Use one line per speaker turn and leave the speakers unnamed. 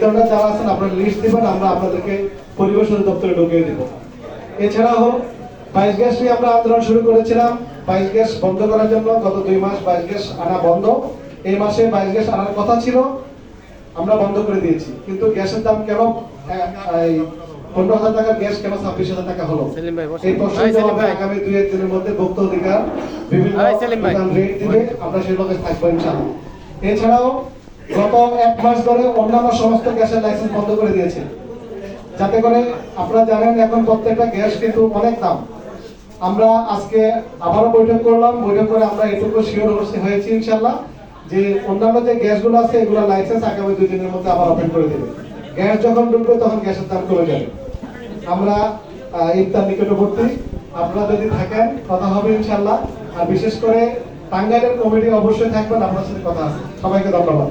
যারা আছেন আপনারা লিস্ট দিবেন, আমরা আপনাদেরকে পরিবেশন দপ্তরে ঢুকিয়ে দিব। এছাড়াও 22 গ্যাস নিয়ে আমরা আন্দোলন শুরু করেছিলাম 22 গ্যাস বন্ধ করার জন্য। গত 2 মাস 22 গ্যাস আনা বন্ধ। এই মাসে 22 গ্যাস আনার কথা ছিল, আমরা বন্ধ করে দিয়েছি। কিন্তু গ্যাসের দাম কেন 15,000 টাকার গ্যাস কেন 26,000 টাকা হলো? এই প্রশ্নের জবাবে আগামী 2-1 দিনের মধ্যে ভোক্তা অধিকার বিভিন্ন রেট দিবে, আমরা সেই লক্ষ্যে থাকবো ইনশাআল্লাহ। এছাড়াও গত 1 মাস ধরে অন্যান্য সমস্ত গ্যাসের লাইসেন্স বন্ধ করে দিয়েছে, যাতে করে আপনারা জানেন এখন প্রত্যেকটা গ্যাস কিন্তু অনেক দাম। আমরা আজকে আবারও বৈঠক করলাম, বৈঠক করে আমরা এটুকু শিওর হয়েছি ইনশাআল্লাহ যে অন্যান্য যে গ্যাসগুলো আছে এগুলো লাইসেন্স আগামী 2 দিনের মধ্যে আবার ওপেন করে দেবে। গ্যাস যখন ঢুকবে তখন গ্যাসের দাম কমে যাবে। আমরা ইফতার নিকটবর্তী, আপনারা যদি থাকেন কথা হবে ইনশাআল্লাহ। আর বিশেষ করে টাঙ্গাইলের কমিটি অবশ্যই থাকবেন, আপনার সাথে কথা আছে। সবাইকে ধন্যবাদ।